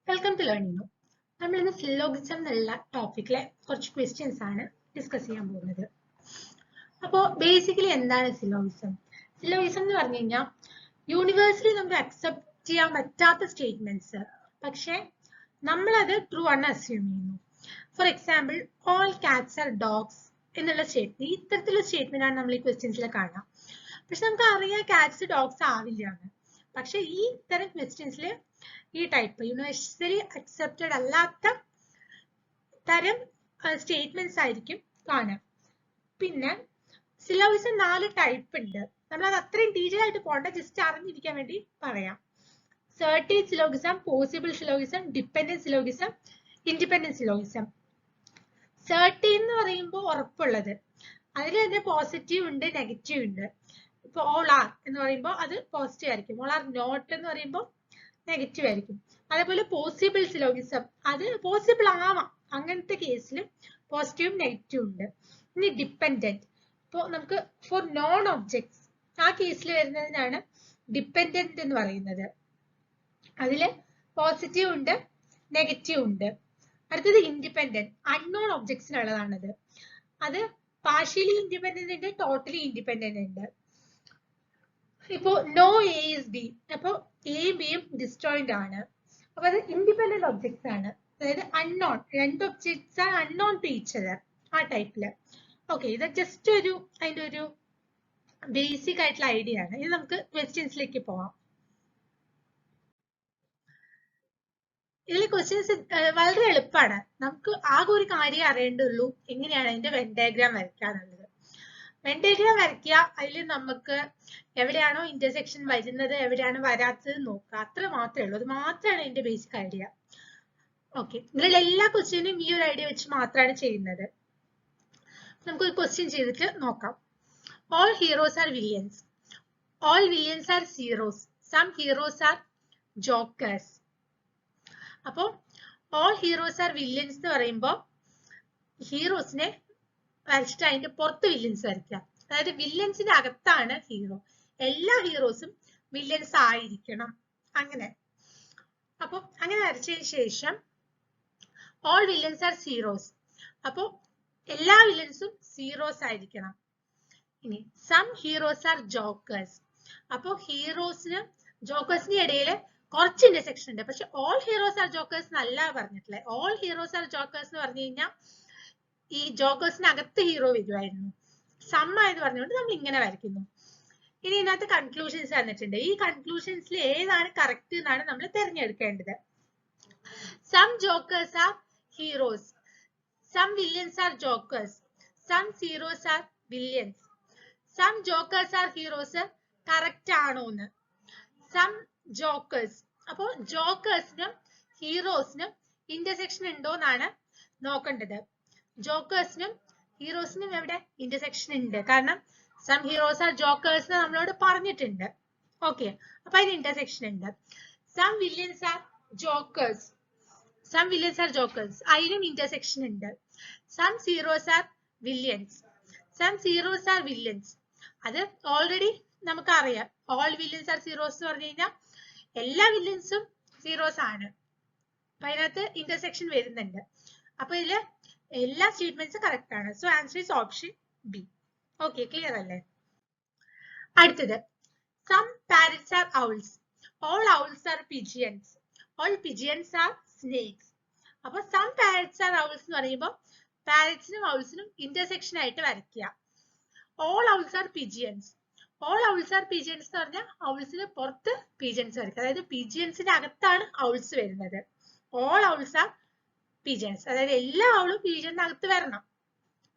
Welcome to learning no. നമ്മൾ ഇന്ന് സിലോഗിസം എന്നുള്ള ടോപ്പിക്കിലെ കുറച്ച് ക്വസ്റ്റ്യൻസ് ആണ് ഡിസ്കസ് ചെയ്യാൻ പോകുന്നത്. അപ്പോൾ ബേസിക്കലി എന്താണ് സിലോഗിസം? സിലോഗിസം എന്ന് പറഞ്ഞു കഴിഞ്ഞാൽ യൂണിവേഴ്സലി നമുക്ക് അക്സെപ്റ്റ് ചെയ്യാൻ പറ്റാത്ത സ്റ്റേറ്റ്മെന്റ്സ്, പക്ഷെ നമ്മളത് ട്രൂ ആണ് അസ്യൂം ചെയ്യുന്നു. For example, all cats R dogs എന്നുള്ള സ്റ്റേറ്റ്മെന്റ്, ഇത്തരത്തിലുള്ള സ്റ്റേറ്റ്മെന്റ് ആണ് നമ്മൾ ഈ ക്വസ്റ്റ്യൻസിൽ കാണാം. പക്ഷെ നമുക്ക് അറിയാം കാറ്റ്സ് ഡോഗ്സ് ആവില്ല എന്ന്. പക്ഷെ ഈ ഇത്തരം ക്വസ്റ്റ്യൻസിൽ ഈ ടൈപ്പ് യൂണിവേഴ്സലി അക്സെപ്റ്റഡ് അല്ലാത്ത തരം സ്റ്റേറ്റ്മെന്റ്സ് ആയിരിക്കും കാണാം. പിന്നെ സിലോഗിസം 4 ടൈപ്പ് ഉണ്ട്. നമ്മൾ അത് അത്രയും ഡീറ്റെയിൽ ആയിട്ട് പോകണ്ട, ജസ്റ്റ് അറിഞ്ഞിരിക്കാൻ വേണ്ടി പറയാം. സർട്ടേൻ സിലോഗിസം, പോസിബിൾ സിലോഗിസം, ഡിപെൻഡന്റ് സിലോഗിസം, ഇൻഡിപെൻഡന്റ് സിലോഗിസം. സർട്ടേൻ എന്ന് പറയുമ്പോൾ ഉറപ്പുള്ളത്, അതിൽ തന്നെ പോസിറ്റീവ് ഉണ്ട്, നെഗറ്റീവ് ഉണ്ട്. ഇപ്പൊ ഓൾ ആർ എന്ന് പറയുമ്പോൾ അത് പോസിറ്റീവ് ആയിരിക്കും, ഓൾ ആർ നോട്ട് എന്ന് പറയുമ്പോൾ നെഗറ്റീവ് ആയിരിക്കും. അതേപോലെ പോസിബിൾ സിലോഗിസം, അത് പോസിബിൾ ആവാം, അങ്ങനത്തെ കേസിലും പോസിറ്റീവും നെഗറ്റീവും ഉണ്ട്. ഇനി ഡിപ്പെൻഡന്റ്, ഇപ്പോൾ നമുക്ക് ഫോർ നോൺ ഒബ്ജക്ട്സ് ആ കേസിൽ വരുന്നതിനാണ് ഡിപ്പെൻഡന്റ് എന്ന് പറയുന്നത്. അതില് പോസിറ്റീവ് ഉണ്ട്, നെഗറ്റീവ് ഉണ്ട്. അടുത്തത് ഇൻഡിപെൻഡന്റ്, അൺനോൺ ഒബ്ജക്ട്സിനുള്ളതാണത്. അത് പാർഷ്യലി ഇൻഡിപെൻഡന്റ് ഉണ്ട്, ടോട്ടലി ഇൻഡിപെൻഡന്റ് ഉണ്ട്. ഇപ്പോ നോ എ ഇസ് ബി, അപ്പൊ എയും ബിയും ഡിസ്ജോയിന്റ് ആണ്, അപ്പൊ അത് ഇൻഡിപെൻഡന്റ് ഒബ്ജക്ട്സ് ആണ്. അതായത് അൺനോൺ, രണ്ട് ഒബ്ജക്ട്സ് ആണ് അൺനോൺ ടു ഈച്ച് അതർ, ആ ടൈപ്പില്. ഓക്കെ, ഇത് ജസ്റ്റ് അതിന്റെ ഒരു ബേസിക് ആയിട്ടുള്ള ഐഡിയ ആണ്. ഇനി നമുക്ക് ക്വസ്റ്റ്യൻസിലേക്ക് പോവാം. ഇതിൽ ക്വസ്റ്റ്യൻസ് വളരെ എളുപ്പമാണ്. നമുക്ക് ആകെ ഒരു കാര്യം അറിയേണ്ടുള്ളൂ, എങ്ങനെയാണ് അതിന്റെ വെൻ ഡയഗ്രാം വരയ്ക്കാന്നുള്ളത്. വെൻ ഡയഗ്രാം വരയ്ക്കുക, അതിൽ നമുക്ക് എവിടെയാണോ ഇന്റർസെക്ഷൻ വരുന്നത്, എവിടെയാണ് വരാത്തത് നോക്കുക, അത്ര മാത്രമേ ഉള്ളൂ. അത് മാത്രമാണ് ഇതിന്റെ ബേസിക് ഐഡിയ. ഓക്കെ, ഇതിലുള്ള എല്ലാ ക്വസ്റ്റ്യനും ഈ ഒരു ഐഡിയ വെച്ച് മാത്രമാണ് ചെയ്യുന്നത്. നമുക്ക് ഒരു ക്വസ്റ്റ്യൻ ചെയ്തിട്ട് നോക്കാം. All heroes are villains, all villains are zeros, some heroes are jokers. അപ്പൊ ഓൾ ഹീറോസ് ആർ വില്യൻസ് എന്ന് പറയുമ്പോൾ ഹീറോസിനെ വരച്ചിട്ട് അതിന്റെ പുറത്ത് വില്ലൻസ് വരയ്ക്കുക. അതായത് വില്ലൻസിന്റെ അകത്താണ് ഹീറോ, എല്ലാ ഹീറോസും വില്ലൻസ് ആയിരിക്കണം, അങ്ങനെ. അപ്പൊ അങ്ങനെ വരച്ചതിന് ശേഷം ഓൾ വില്ലൻസ് ആർ സീറോസ്, അപ്പൊ എല്ലാ വില്ലൻസും സീറോസ് ആയിരിക്കണം. ഇനി സം ഹീറോസ് ആർ ജോക്കേഴ്സ്, അപ്പൊ ഹീറോസിന് ജോക്കേഴ്സിന്റെ ഇടയിൽ കുറച്ച് ഇന്റർസെക്ഷൻ ഉണ്ട്. പക്ഷെ ഓൾ ഹീറോസ് ആർ ജോക്കേഴ്സ് എന്നല്ല പറഞ്ഞിട്ടുള്ളത്. ഓൾ ഹീറോസ് ആർ ജോക്കേഴ്സ് എന്ന് പറഞ്ഞു കഴിഞ്ഞാൽ ഈ ജോക്കേഴ്സിനകത്ത് ഹീറോ വരുമായിരുന്നു. സം ആയത് പറഞ്ഞുകൊണ്ട് നമ്മൾ ഇങ്ങനെ വരയ്ക്കുന്നു. ഇനി ഇതിനകത്ത് കൺക്ലൂഷൻസ് തന്നിട്ടുണ്ട്. ഈ കൺക്ലൂഷൻസിൽ ഏതാണ് കറക്റ്റ് എന്നാണ് നമ്മൾ തിരഞ്ഞെടുക്കേണ്ടത്. Some jokers are heroes, some villains are jokers, some zeros are villains, some jokers are heroes correct ആണോന്ന്. സം ജോക്കേഴ്സ്, അപ്പോ ജോക്കേഴ്സിനും ഹീറോസിനും ഇന്റർസെക്ഷൻ ഉണ്ടോ എന്നാണ് നോക്കേണ്ടത്. ജോക്കേഴ്സിനും ഹീറോസിനും എവിടെ ഇന്റർസെക്ഷൻ ഉണ്ട്, കാരണം സം ഹീറോസ് ആർ ജോക്കേഴ്സ് നമ്മളോട് പറഞ്ഞിട്ടുണ്ട്. ഓക്കെ, അപ്പൊ അതിന് ഇന്റർസെക്ഷൻ ഉണ്ട്. Some villains are jokers, some villains are jokers, അതിനും ഇന്റർസെക്ഷൻ ഉണ്ട്. Some zeros are villains, some zeros are villains, അത് ഓൾറെഡി നമുക്കറിയാം. ഓൾ വില്യൻസ് ആർ സീറോസ് എന്ന് പറഞ്ഞു കഴിഞ്ഞാൽ എല്ലാ വില്യൻസും സീറോസ് ആണ്, അപ്പൊ അതിനകത്ത് ഇന്റർസെക്ഷൻ വരുന്നുണ്ട്. അപ്പൊ ഇതില് എല്ലാ സ്റ്റേറ്റ്മെന്റ്സും കറക്റ്റ് ആണ്. So answer is option B. Okay, clear അല്ലേ? അടുത്തത്, some parrots are owls, all owls are pigeons, all pigeons are snakes. അപ്പൊ സം പാരറ്റ്സ് ആർ ഔൾസ് എന്ന് പറയുമ്പോൾ പാരറ്റ്സിനും ഔൾസിനും ഇന്റർസെക്ഷൻ ആയിട്ട് വരയ്ക്കുക. All owls are pigeons, all owls are pigeons എന്ന് പറഞ്ഞാൽ ഔൾസിന് പുറത്ത് പിജിയൻസ് വരയ്ക്കുക. അതായത് പിജിയൻസിന്റെ അകത്താണ് ഔൾസ് വരുന്നത്. ഓൾ ഔൾസ് ആർ പിജൻസ്, അതായത് എല്ലാ ഔളും പിജനകത്ത് വരണം.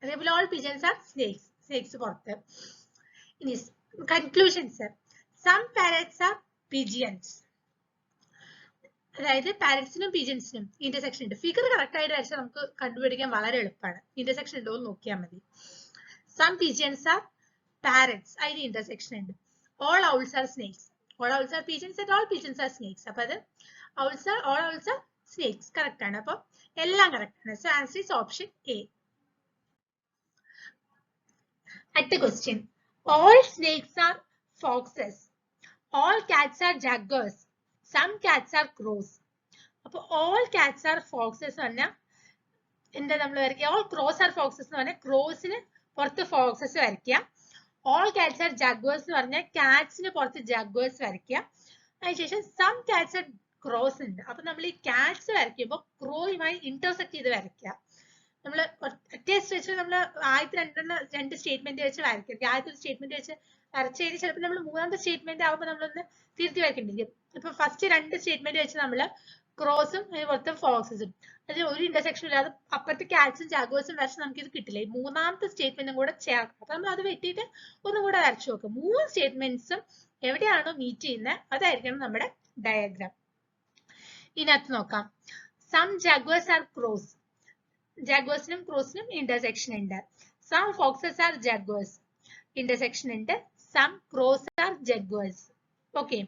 അതേപോലെ all pigeons are snakes, snakes പുറത്ത്. ഇനി കൺക്ലൂഷൻസ്, സം പാരറ്റ്സ് ആർ പിജിയൻസ്, അതായത് പാരറ്റ്സിനും പിജൻസിനും ഇന്റർസെക്ഷൻ ഉണ്ട്. ഫിഗർ കറക്റ്റ് ആയിട്ട് വരച്ചാൽ നമുക്ക് കണ്ടുപിടിക്കാൻ വളരെ എളുപ്പമാണ്. ഇന്റർസെക്ഷൻ ഉണ്ടോ എന്ന് നോക്കിയാൽ മതി. സം പിജൻസ് ആർ പാരറ്റ്സ്, അതിന് ഇന്റർസെക്ഷൻ ഉണ്ട്. All owls are snakes, all owls are pigeons and all pigeons are snakes, അപ്പൊ അത് owls are all owls are snakes correct ആണ്. അപ്പൊ എല്ലാം കറക്റ്റ് ആണ്. So answer is option A. അടുത്ത question, all snakes are foxes, all cats are jaguars, some cats are crows. അപ്പൊ all cats are foxes പറഞ്ഞാൽ എന്താ നമ്മൾ വരയ്ക്കുക? ഓൾ ക്രോസ് ആർ ഫോക്സസ് എന്ന് പറഞ്ഞാൽ ക്രോസിന് പുറത്ത് ഫോക്സസ് വരയ്ക്കുക. ഓൾ കാറ്റ്സ് ആർ ജഗ്വേഴ്സ് എന്ന് പറഞ്ഞാൽ കാറ്റ്സിന് പുറത്ത് ജഗ്വേഴ്സ് വരയ്ക്കുക. അതിനുശേഷം സം കാറ്റ്സ് ആർ ക്രോസ് ഉണ്ട്. അപ്പൊ നമ്മൾ ഈ കാറ്റ്സ് വരയ്ക്കുമ്പോൾ ക്രോയുമായി ഇന്റർസെക്ട് ചെയ്ത് വരയ്ക്കുക. നമ്മൾ ഒറ്റ സ്ട്രെച്ചിൽ നമ്മൾ ആദ്യത്തെ രണ്ട് സ്റ്റേറ്റ്മെന്റ് വെച്ച് വരയ്ക്കുക. ആദ്യത്തെ സ്റ്റേറ്റ്മെന്റ് വെച്ച് വരച്ചതിന് ചിലപ്പോൾ നമ്മൾ മൂന്നാമത്തെ സ്റ്റേറ്റ്മെന്റ് ആകുമ്പോൾ നമ്മളൊന്ന് തിരുത്തി വരയ്ക്കേണ്ടി. ഇപ്പൊ ഫസ്റ്റ് രണ്ട് സ്റ്റേറ്റ്മെന്റ് വെച്ച് നമ്മൾ ക്രോസും അതിന് പുറത്ത് ഫോക്സസും അതിൽ ഒരു ഇന്റർസെക്ഷൻ ഇല്ലാതെ അപ്പുറത്തെ കാറ്റ്സും ജാഗോഴ്സും വരച്ച് നമുക്ക് ഇത് കിട്ടില്ല. ഈ മൂന്നാമത്തെ സ്റ്റേറ്റ്മെന്റും കൂടെ ചേർക്കാം. അപ്പൊ നമ്മൾ അത് വെട്ടിയിട്ട് ഒന്നും കൂടെ വരച്ചു നോക്കും. മൂന്ന് സ്റ്റേറ്റ്മെന്റ്സും എവിടെയാണോ മീറ്റ് ചെയ്യുന്നത് അതായിരിക്കണം നമ്മുടെ ഡയഗ്രാം. ഇതിനകത്ത് നോക്കാം. Some jaguars are crows. ജാഗ്വേഴ്സിനും ക്രോസിനും ഇന്റർസെക്ഷൻ ഉണ്ട്. Some foxes are jaguars, intersection ഉണ്ട്. Some crows are jaguars. Okay,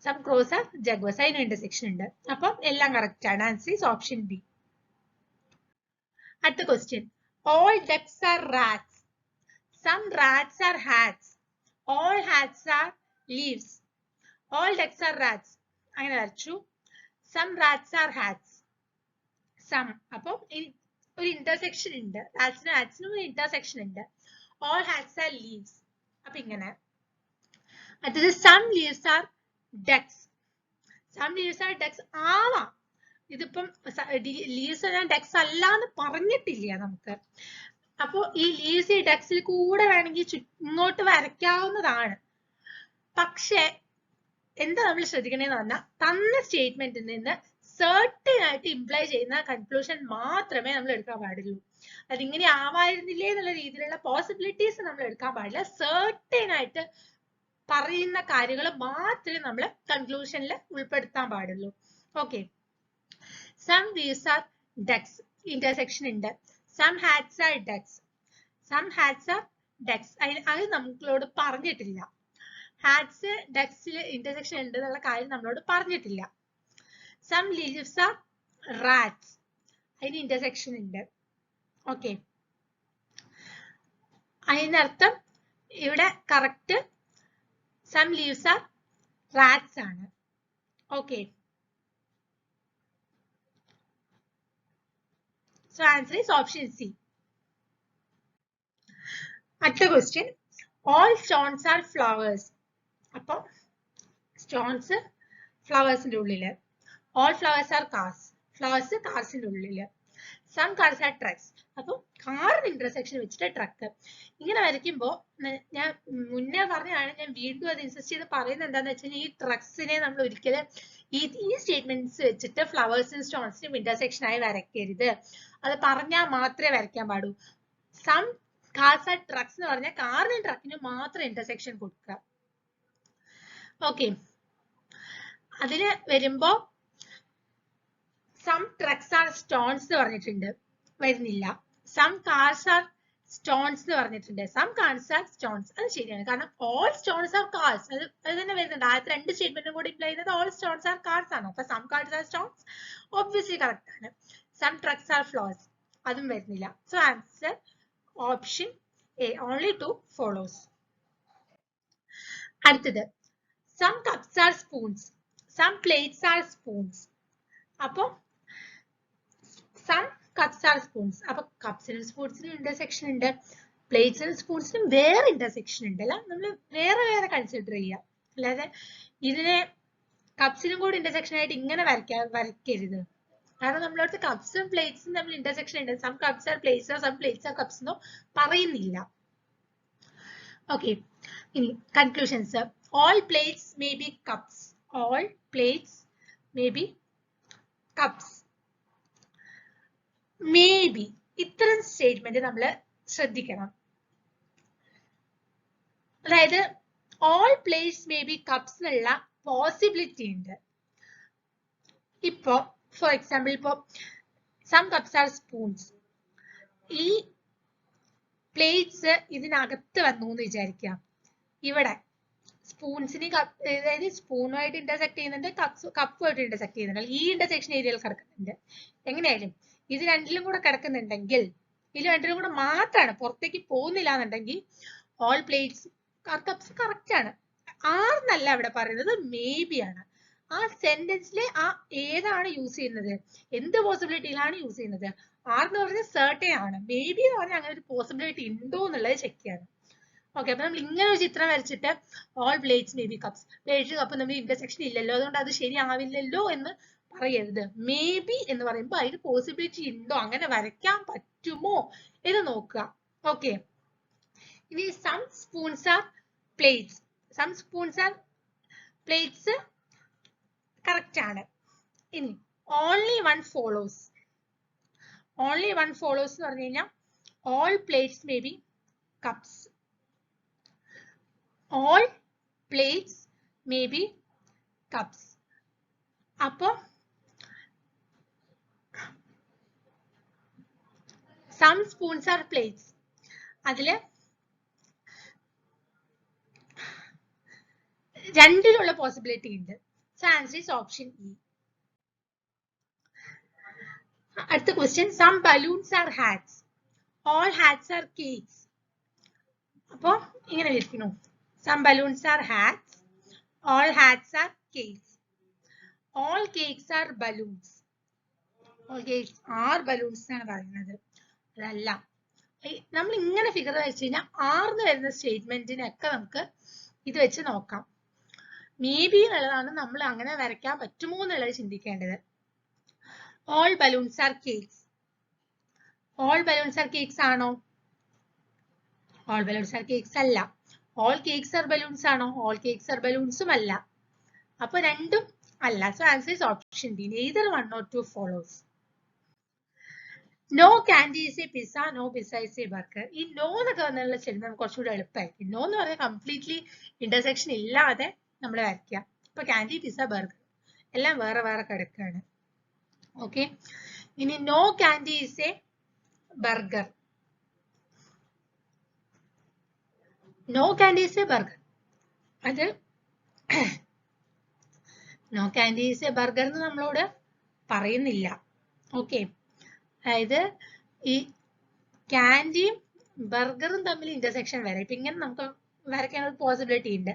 some crows are jaguars, അതിന് ഇന്റർസെക്ഷൻ ഉണ്ട്. അപ്പം എല്ലാം കറക്റ്റ് ആണ്. Answer is option B. അടുത്ത question. All ducks are rats. Some rats are hats. All hats are leaves. All ducks are rats അങ്ങനെ വരച്ചു. Some rats are hats. Some അപ്പം ഒരു ഇന്റർസെക്ഷൻ ഉണ്ട്. റാറ്റ്സിനും ഹാറ്റ്സിനും ഒരു ഇന്റർസെക്ഷൻ ഉണ്ട്. All hats are leaves. അപ്പൊ ഇങ്ങനെ. അടുത്തത് some leaves are ducks. Some leaves are ducks ആവാം. ഇതിപ്പം ലീവ്സ് ഞാൻ ഡക്സ് അല്ല എന്ന് പറഞ്ഞിട്ടില്ല നമുക്ക്. അപ്പൊ ഈ ലീവ്സ് ഈ ഡക്സിൽ കൂടെ വേണമെങ്കിൽ ഇങ്ങോട്ട് വരയ്ക്കാവുന്നതാണ്. പക്ഷെ എന്താ നമ്മൾ ശ്രദ്ധിക്കണേന്ന് പറഞ്ഞാൽ തന്ന സ്റ്റേറ്റ്മെന്റിൽ നിന്ന് സർട്ടൻ ആയിട്ട് ഇംപ്ലൈ ചെയ്യുന്ന കൺക്ലൂഷൻ മാത്രമേ നമ്മൾ എടുക്കാൻ പാടുള്ളൂ. അതിങ്ങനെ ആവായിരുന്നില്ലേ എന്നുള്ള രീതിയിലുള്ള പോസിബിലിറ്റീസ് നമ്മൾ എടുക്കാൻ പാടില്ല. സർട്ടൻ ആയിട്ട് പറയുന്ന കാര്യങ്ങൾ മാത്രമേ നമ്മൾ കൺക്ലൂഷനിൽ ഉൾപ്പെടുത്താൻ പാടുള്ളൂ. Okay, some leaves are ducks, intersection ഉണ്ട്. Some hats are ducks. Some hats are ducks അത് നമ്മളോട് പറഞ്ഞിട്ടില്ല. ഹാറ്റ്സ് ഡക്സിൽ ഇന്റർസെക്ഷൻ ഉണ്ട് എന്നുള്ള കാര്യം നമ്മളോട് പറഞ്ഞിട്ടില്ല. സം ലീവ്സ് ആർ റാറ്റ്സ്, അതിന് ഇന്റർസെക്ഷൻ ഉണ്ട്. ഓക്കെ, അതിനർത്ഥം ഇവിടെ correct some leaves are rats ആണ്. Okay, so answer is option C. അടുത്ത question. All stones are flowers. അപ്പൊ സ്റ്റോൺസ് ഫ്ലവേഴ്സിന്റെ ഉള്ളില്. ഓൾ ഫ്ലവേഴ്സ് ആർ കാർസ്. ഫ്ലവേഴ്സ് കാർസിന്റെ ഉള്ളില്. Some cars are trucks. അപ്പൊ കാറിന് ഇന്റർസെക്ഷൻ വെച്ചിട്ട് ട്രക്ക്. ഇങ്ങനെ വരയ്ക്കുമ്പോ ഞാൻ മുന്നേ പറഞ്ഞതാണ്, ഞാൻ വീണ്ടും അത് ഇൻസിസ്റ്റ് ചെയ്ത് പറയുന്നത് എന്താന്ന് വെച്ചാൽ ഈ ട്രക്സിനെ നമ്മൾ ഒരിക്കലും ഈ സ്റ്റേറ്റ്മെന്റ്സ് വെച്ചിട്ട് ഫ്ലവേഴ്സിനും സ്റ്റോൺസിനും ഇന്റർസെക്ഷൻ ആയി വരയ്ക്കരുത്. അത് പറഞ്ഞാൽ മാത്രമേ വരയ്ക്കാൻ പാടൂ. സം കാർസ് ആർ ട്രക്സ് എന്ന് പറഞ്ഞാൽ കാറിനും ട്രക്കിനും മാത്രം ഇന്റർസെക്ഷൻ കൊടുക്കുക. ഓക്കെ, അതിന് വരുമ്പോ സം ട്രക്സ് ആർ സ്റ്റോൺസ് എന്ന് പറഞ്ഞിട്ടുണ്ട്, വരുന്നില്ല. സം കാർസ് ആർ സ്റ്റോൺസ് എന്ന് പറഞ്ഞിട്ടുണ്ട്. സം കാർസ് ആർ സ്റ്റോൺസ്, അത് ശരിയാണ്. കാരണം ഓൾ സ്റ്റോൺസ് ആർ കാർസ്, അത് തന്നെ വരുന്നുണ്ട്. ആദ്യത്തെ രണ്ട് സ്റ്റേറ്റ്മെന്റും കൂടി ഇംപ്ലൈ ചെയ്യുന്നത് ഓൾ സ്റ്റോൺസ് ആർ കാർസ് ആണ്. അപ്പൊ some cars are stones obviously correct ആണ്. സം ട്രക്സ് ആർ ഫ്ലവേഴ്സ്, അതും വരുന്നില്ല. So answer option A, only two follows. അടുത്തത്. Some cups are spoons. Some plates are spoons. അപ്പൊ സം കപ്സ് ആർ സ്പൂൺസ്. അപ്പൊ കപ്സിനും സ്പൂൺസിനും intersection ഉണ്ട്. പ്ലേറ്റ്സിനും സ്പൂൺസിനും വേറെ ഇന്റർസെക്ഷൻ ഉണ്ട്. അല്ല, നമ്മൾ വേറെ വേറെ കൺസിഡർ ചെയ്യാം. അല്ലാതെ ഇതിനെ കപ്സിനും കൂടി ഇന്റർസെക്ഷൻ ആയിട്ട് ഇങ്ങനെ വരയ്ക്കരുത്. കാരണം നമ്മളടുത്ത് കപ്സും പ്ലേറ്റ്സും തമ്മിൽ ഇന്റർസെക്ഷൻ ഉണ്ട്. സം കപ്സ് ആർ പ്ലേറ്റ്സോ സം പ്ലേറ്റ്സ് ആർ കപ്സോ പറയുന്നില്ല. ഓക്കെ, ഇനി conclusions. All plates may be cups. All plates may be cups. May be, ഇത്തരം സ്റ്റേറ്റ്മെന്റ് നമ്മൾ ശ്രദ്ധിക്കണം. അതായത് all plates may be cups എന്നുള്ള പോസിബിലിറ്റി ഉണ്ട്. ഇപ്പോ ഫോർ എക്സാമ്പിൾ, ഇപ്പോ സം കപ്സ് ആർ സ്പൂൺസ്, ഈ പ്ലേറ്റ്സ് ഇതിനകത്ത് വന്നു എന്ന് വിചാരിക്കാം. ഇവിടെ സ്പൂൺസിന് അതായത് സ്പൂണുമായിട്ട് ഇന്റർസെക്ട് ചെയ്യുന്നുണ്ട്, കപ്പുമായിട്ട് ഇന്റർസെക്ട് ചെയ്യുന്നുണ്ട്. ഈ ഇന്റർസെക്ഷൻ ഏരിയയിൽ കിടക്കുന്നുണ്ട്. എങ്ങനെയായാലും ഇത് രണ്ടിലും കൂടെ കിടക്കുന്നുണ്ടെങ്കിൽ, ഇത് രണ്ടിലും കൂടെ മാത്രമാണ്, പുറത്തേക്ക് പോകുന്നില്ല എന്നുണ്ടെങ്കിൽ ഓൾ പ്ലേറ്റ്സ് കപ്സ് കറക്റ്റ് ആണ്. ആർന്നല്ല ഇവിടെ പറയുന്നത്, മേ ബി ആണ്. ആ സെന്റൻസിലെ ആ ഏതാണ് യൂസ് ചെയ്യുന്നത്, എന്ത് പോസിബിലിറ്റിയിലാണ് യൂസ് ചെയ്യുന്നത്. ആർ എന്ന് പറഞ്ഞാൽ സർട്ടൻ ആണ്, മേ ബി എന്ന് പറഞ്ഞാൽ അങ്ങനെ ഒരു പോസിബിലിറ്റി ഉണ്ടോ എന്നുള്ളത് ചെക്ക് ചെയ്യാണ്. ഓക്കെ, അപ്പൊ നമ്മൾ ഇങ്ങനെ ഒരു ചിത്രം വരച്ചിട്ട് all plates may be cups, plate cup നമ്മൾ ഇന്റർസെക്ഷൻ ഇല്ലല്ലോ അതുകൊണ്ട് അത് ശരിയാവില്ലല്ലോ എന്ന് പറയരുത്. മേ ബി എന്ന് പറയുമ്പോൾ അതിന് പോസിബിലിറ്റി ഉണ്ടോ, അങ്ങനെ വരയ്ക്കാൻ പറ്റുമോ എന്ന് നോക്കുക. ഓക്കെ, ഇനി some spoons are plates, some spoons are plates correct ആണ്. ഇനി only one follows, only one follows എന്ന് പറഞ്ഞു കഴിഞ്ഞാൽ all plates may be cups, all plates may be cups. അപ്പൊ some spoons are plates, അതില് രണ്ടിലുള്ള പോസിബിലിറ്റി ഉണ്ട്. So answer is option E. അടുത്ത question, some balloons are hats, all hats are cakes. അപ്പൊ ഇങ്ങനെ വിളിക്കുന്നു, some balloons are hats, all hats are cakes, all cakes are balloons, all cakes are balloons എന്നാണ് പറയുന്നത്. അതല്ല, നമ്മൾ ഇങ്ങനെ ഫിഗർ വെച്ച് കഴിഞ്ഞാൽ ആർന്ന് വരുന്ന സ്റ്റേറ്റ്മെന്റിനൊക്കെ നമുക്ക് ഇത് വെച്ച് നോക്കാം. മേ ബി എന്നുള്ളതാണ് നമ്മൾ അങ്ങനെ വരയ്ക്കാൻ പറ്റുമോ എന്നുള്ളത് ചിന്തിക്കേണ്ടത്. All balloons are cakes, all balloons are cakes ആണോ? ഓൾ ബലൂൺസ് ആർ കേക്സ് അല്ല. ഓൾ കേക്സ് ആർ ബലൂൺസ് ആണോ? ഓൾ കേക്സ് ആർ ബലൂൺസും അല്ല. അപ്പൊ രണ്ടും അല്ല. So answer is option D, neither one or two follows. No candy is a pizza, no pizza is a burger. ഈ no എന്നൊക്കെ വന്നുള്ള ചെല്ലുമ്പോൾ കുറച്ചുകൂടി എളുപ്പമായിരിക്കും. നോ എന്ന് പറഞ്ഞാൽ കംപ്ലീറ്റ്ലി ഇന്റർസെക്ഷൻ ഇല്ലാതെ നമ്മൾ വരയ്ക്കുക. ഇപ്പൊ കാൻഡി, പിസ്സ, ബർഗർ എല്ലാം വേറെ വേറെ കിടക്കുകയാണ്. ഓക്കെ, ഇനി no candy is a burger, no candy is a burger, അത് no candy is a burger എന്ന് നമ്മളോട് പറയുന്നില്ല. ഓക്കെ, അതായത് ഈ കാൻഡിയും ബർഗറും തമ്മിൽ ഇന്റർസെക്ഷൻ വരെ ഇപ്പൊ ഇങ്ങനെ നമുക്ക് വരയ്ക്കാൻ ഒരു പോസിബിലിറ്റി ഉണ്ട്.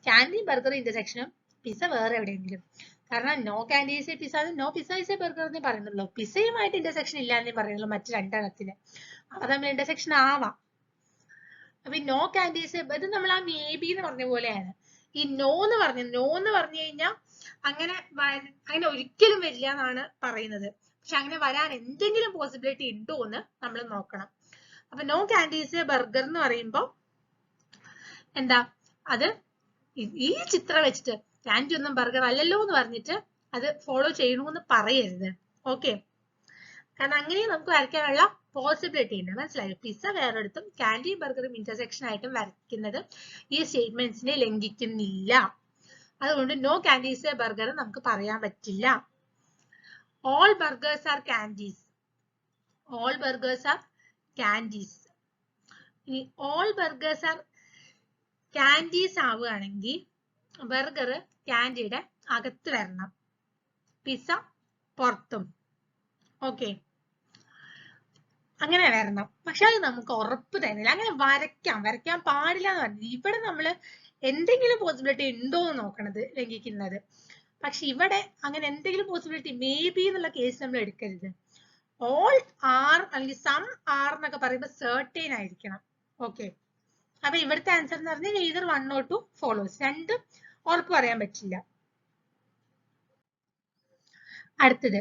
കാൻഡിയും ബർഗറും ഇന്റർസെക്ഷനും, പിസ്സ വേറെ എവിടെയെങ്കിലും. കാരണം no candy is a pizza, no pizza is a burger എന്നേ പറയുന്നുള്ളൂ. പിസ്സയുമായിട്ട് ഇന്റർസെക്ഷൻ ഇല്ല എന്നേ പറയുന്നുള്ളൂ മറ്റു രണ്ടെണ്ണത്തിന്. അവ തമ്മിൽ ഇന്റർസെക്ഷൻ ആവാം. അപ്പൊ ഈ നോ കാൻഡി ഈസ് എ, ഇത് നമ്മൾ ആ മേ ബി എന്ന് പറഞ്ഞ പോലെയാണ്. ഈ നോ എന്ന് പറഞ്ഞു കഴിഞ്ഞാൽ അങ്ങനെ അങ്ങനെ ഒരിക്കലും വരില്ല എന്നാണ് പറയുന്നത്. പക്ഷെ അങ്ങനെ വരാൻ എന്തെങ്കിലും പോസിബിലിറ്റി ഉണ്ടോ എന്ന് നമ്മൾ നോക്കണം. അപ്പൊ no candy is a burger എന്ന് പറയുമ്പോ എന്താ, അത് ഈ ചിത്രം വെച്ചിട്ട് കാൻഡി ഒന്നും ബർഗർ അല്ലല്ലോ എന്ന് പറഞ്ഞിട്ട് അത് ഫോളോ ചെയ്യണമെന്ന് പറയരുത്. ഓക്കെ, കാരണം അങ്ങനെ നമുക്ക് വരയ്ക്കാനുള്ള പോസിബിലിറ്റി ഉണ്ട്. മനസ്സിലായോ? പിസ്സ വേറെടുത്തും കാൻഡിയും ബർഗറും ഇന്റർസെക്ഷൻ ആയിട്ടും വരയ്ക്കുന്നത് ഈ സ്റ്റേറ്റ്മെന്റ്സിനെ ലംഘിക്കുന്നില്ല. അതുകൊണ്ട് no candy is a burger നമുക്ക് പറയാൻ പറ്റില്ല. All burgers are candies, all burgers are candies. ഇനി ഓൾ ബർഗേഴ്സ് ആർ കാൻഡീസ് ആവുകയാണെങ്കിൽ ബർഗർ കാൻഡിയുടെ അകത്ത് വരണം, പിസ്സ പുറത്തും. ഓക്കെ, അങ്ങനെ വരണം. പക്ഷെ അത് നമുക്ക് ഉറപ്പ് തരുന്നില്ല. അങ്ങനെ വരയ്ക്കാൻ പാടില്ല എന്ന് പറഞ്ഞു. ഇവിടെ നമ്മൾ എന്തെങ്കിലും പോസിബിലിറ്റി ഉണ്ടോ എന്ന് നോക്കണത് ലംഘിക്കുന്നത്. പക്ഷെ ഇവിടെ അങ്ങനെ എന്തെങ്കിലും പോസിബിലിറ്റി മേ ബി എന്നുള്ള കേസ് നമ്മൾ എടുക്കരുത്. ഓൾ ആർ അല്ലെങ്കിൽ സം ആർ എന്നൊക്കെ പറയുമ്പോൾ സർട്ടേൻ ആയിരിക്കണം. ഓക്കെ, അപ്പൊ ഇവിടുത്തെ ആൻസർ എന്ന് പറഞ്ഞാൽ either one or two follows, രണ്ടും ഉറപ്പ് പറയാൻ പറ്റില്ല. അടുത്തത്,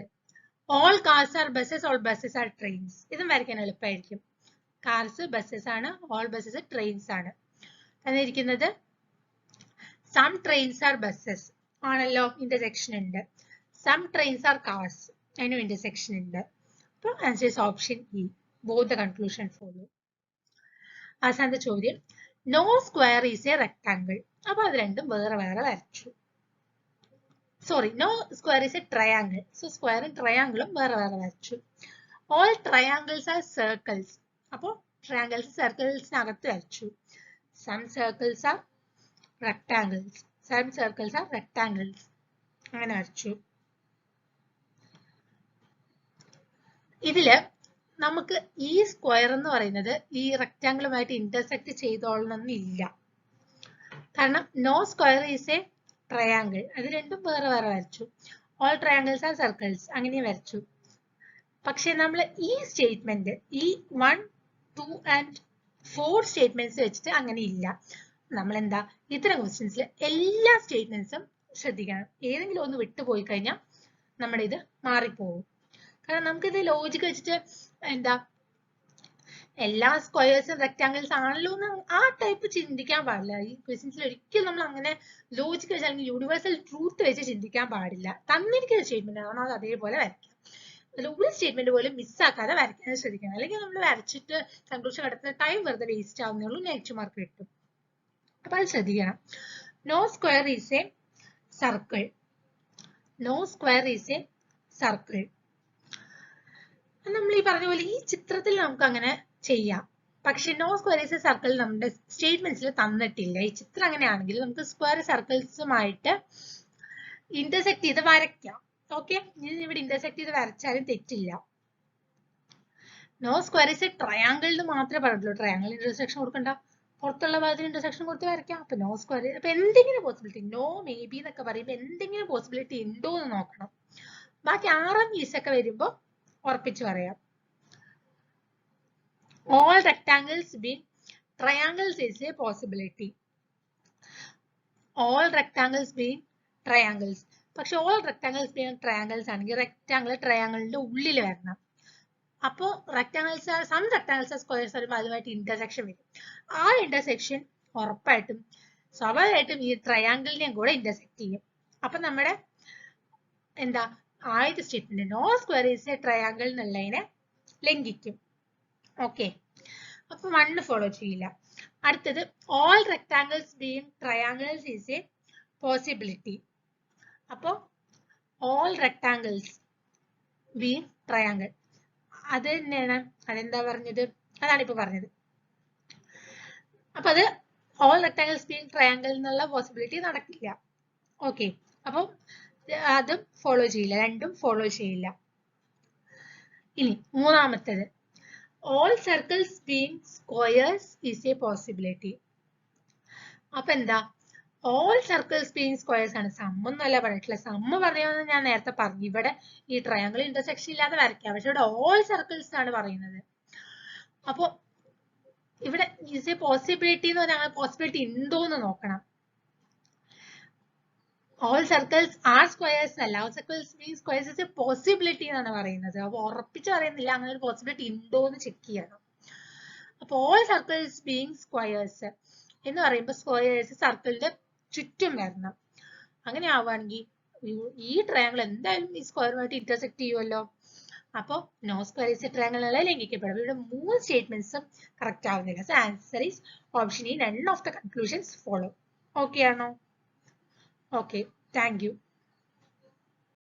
all cars are buses, all buses are trains. ഇതും വരയ്ക്കാൻ എളുപ്പമായിരിക്കും. കാർസ് ബസ്സസ് ആണ്, ഓൾ ബസ്സസ് ട്രെയിൻസ് ആണ്. തന്നിരിക്കുന്നത് സം ട്രെയിൻസ് ആർ ബസ്സസ് ആണല്ലോ, ഇന്റർസെക്ഷൻ ഉണ്ട്. സം ട്രെയിൻസ് ആർ കാർസ്, അതിനും ഇന്റർസെക്ഷൻ ഉണ്ട്. അപ്പോൾ answer is option E, both the conclusion follow. അവസാനത്തെ ചോദ്യം, no square is a rectangle. അപ്പൊ അത് രണ്ടും വേറെ വേറെ വരച്ചു. Sorry, no square is a triangle. So സ്ക്വയറും ട്രയാങ്കിളും വേറെ വേറെ വരച്ചു. All triangles are circles. അപ്പോൾ ട്രയാങ്കിൾസ് സർക്കിൾസിനകത്ത് വരച്ചു. Some circles are rectangles, some circles are rectangles, അങ്ങനെ വരച്ചു. ഇതില് നമുക്ക് ഈ സ്ക്വയർ എന്ന് പറയുന്നത് ഈ റെക്ടാങ്കിളുമായിട്ട് ഇന്റർസെക്ട് ചെയ്തോളണമെന്നില്ല. കാരണം no square is a triangle, അത് രണ്ടും വേറെ വേറെ വരച്ചു. ഓൾ ട്രയാങ്കിൾസ് ആർ സർക്കിൾസ് അങ്ങനെ വരച്ചു. പക്ഷെ നമ്മൾ ഈ സ്റ്റേറ്റ്മെന്റ് ഈ 1, 2 and 4 സ്റ്റേറ്റ്മെന്റ്സ് വെച്ചിട്ട് അങ്ങനെ ഇല്ല. നമ്മൾ എന്താ ഇത്തരം ക്വസ്റ്റ്യൻസിൽ എല്ലാ സ്റ്റേറ്റ്മെന്റ്സും ശ്രദ്ധിക്കണം. ഏതെങ്കിലും ഒന്ന് വിട്ടുപോയി കഴിഞ്ഞാൽ നമ്മുടെ ഇത് മാറിപ്പോകും. കാരണം നമുക്കിത് ലോജിക് വെച്ചിട്ട് എന്താ എല്ലാ സ്ക്വയേഴ്സും റെക്ടാങ്കിൾസ് ആണല്ലോ എന്ന് ആ ടൈപ്പ് ചിന്തിക്കാൻ പാടില്ല. ഈ ക്വസ്റ്റ്യൻസിൽ ഒരിക്കലും നമ്മൾ അങ്ങനെ ലോജിക് വെച്ച് അല്ലെങ്കിൽ യൂണിവേഴ്സൽ ട്രൂത്ത് വെച്ച് ചിന്തിക്കാൻ പാടില്ല. തന്നിരിക്കുന്ന സ്റ്റേറ്റ്മെന്റ് ആണോ അത് അതേപോലെ വരയ്ക്കാം. അതിൽ ഒരു സ്റ്റേറ്റ്മെന്റ് പോലും മിസ്സാക്കാതെ വരയ്ക്കാൻ ശ്രദ്ധിക്കണം. അല്ലെങ്കിൽ നമ്മൾ വരച്ചിട്ട് കൺക്ലൂഷൻ കടത്തുന്ന ടൈം വെറുതെ വേസ്റ്റ് ആവുന്നുള്ളൂ, നെഗറ്റീവ് മാർക്ക് കിട്ടും. അപ്പൊ അത് ശ്രദ്ധിക്കണം. No square is a circle. No square is a circle. നമ്മൾ ഈ പറഞ്ഞ പോലെ ഈ ചിത്രത്തിൽ നമുക്ക് അങ്ങനെ ചെയ്യാം. പക്ഷെ no square is a circle നമ്മുടെ സ്റ്റേറ്റ്മെന്റ്സിൽ തന്നിട്ടില്ല. ഈ ചിത്രം അങ്ങനെയാണെങ്കിൽ നമുക്ക് സ്ക്വയർ സർക്കിൾസുമായിട്ട് ഇന്റർസെക്ട് ചെയ്ത് വരയ്ക്കാം. ഓക്കെ, ഇവിടെ ഇന്റർസെക്ട് ചെയ്ത് വരച്ചാലും തെറ്റില്ല. No square is a triangle എന്ന് മാത്രമേ പറഞ്ഞുള്ളൂ. ട്രയാങ്കിൾ ഇന്റർസെക്ഷൻ കൊടുക്കണ്ട, പുറത്തുള്ള ഭാഗത്തിന് ഇന്റർസെക്ഷൻ കൊടുത്ത് വരയ്ക്കാം. അപ്പൊ നോ സ്ക്വയർ, അപ്പൊ എന്തെങ്കിലും പോസിബിലിറ്റി, നോ മേ ബി എന്നൊക്കെ പറയുമ്പോൾ എന്തെങ്കിലും പോസിബിലിറ്റി ഉണ്ടോ എന്ന് നോക്കണം. ബാക്കി ആറും ഈസൊക്കെ വരുമ്പോൾ ഉറപ്പിച്ച് പറയാം. All rectangles being triangles is a possibility. All rectangles being triangles. പക്ഷെ all rectangles being triangles ആണെങ്കിൽ റെക്ടാങ്കിൾ ട്രയാങ്കിളിന്റെ ഉള്ളിൽ വരണം. അപ്പോൾ റെക്ടാങ്കിൾസ് സം റെക്ടാങ്കിൾസ് സ്ക്വയർസ് വരുമ്പോൾ അതുമായിട്ട് ഇന്റർസെക്ഷൻ വരും. ആ ഇന്റർസെക്ഷൻ ഉറപ്പായിട്ടും സ്വാഭാവികമായിട്ടും ഈ ട്രയാങ്കിളിനെയും കൂടെ ഇന്റർസെക്ട് ചെയ്യും. അപ്പൊ നമ്മുടെ എന്താ ആദ്യത്തെ statement no square is a triangle എന്നുള്ളതിനെ ലംഘിക്കും. ഓക്കെ, അപ്പൊ 1 ഫോളോ ചെയ്യില്ല. അടുത്തത് all rectangles being triangles is a possibility. അപ്പൊ ഓൾ റെക്ടാങ്കിൾസ് ബീയിങ് ട്രയാങ്കിൾ അത് തന്നെയാണ്. അതെന്താ പറഞ്ഞത്? അതാണ് ഇപ്പൊ പറഞ്ഞത്. അപ്പൊ അത് ഓൾ റെക്ടാങ്കിൾസ് ബീയിങ് ട്രയാങ്കിൾ എന്നുള്ള പോസിബിലിറ്റി നടക്കില്ല. ഓക്കെ, അപ്പൊ അതും ഫോളോ ചെയ്യില്ല, രണ്ടും ഫോളോ ചെയ്യില്ല. ഇനി മൂന്നാമത്തേത് all circles being squares is a possibility. അപ്പൊ എന്താ all circles being squares ആണ്. സമ്മൊന്നുമല്ല പറഞ്ഞിട്ടില്ല. സമ്മ പറയുന്നത് ഞാൻ നേരത്തെ പറഞ്ഞു, ഇവിടെ ഈ ട്രയാങ്കിൾ ഇന്റർസെക്ഷൻ ഇല്ലാതെ വരയ്ക്കാം. പക്ഷെ ഇവിടെ all circles ആണ് പറയുന്നത്. അപ്പൊ ഇവിടെ ഈസ് എ പോസിബിലിറ്റി എന്ന് പറഞ്ഞാൽ പോസിബിലിറ്റി ഉണ്ടോ എന്ന് നോക്കണം. all circles are squares അല്ല, all circles being squares is a possibility എന്നാണ് പറയുന്നത്. അപ്പൊ ഉറപ്പിച്ച് പറയുന്നില്ല, അങ്ങനെ ഒരു പോസിബിലിറ്റി ഉണ്ടോ എന്ന് ചെക്ക് ചെയ്യണം. അപ്പൊ all circles being squares എന്ന് പറയുമ്പോൾ സ്ക്വയേഴ്സ് സർക്കിളിന്റെ ചുറ്റും വരണം. അങ്ങനെ ആവുകയാണെങ്കിൽ ഈ ട്രയാങ്കിൾ എന്തായാലും ഈ സ്ക്വയറുമായിട്ട് ഇന്റർസെക്ട് ചെയ്യുമല്ലോ. അപ്പൊ no square is a triangle എന്നുള്ള ലംഘിക്കപ്പെടും. ഇവിടെ 3 സ്റ്റേറ്റ്മെന്റ്സും കറക്റ്റ് ആവുന്നില്ല. So answer is option E, none of the conclusions follow. Okay ആണോ? Okay, thank you.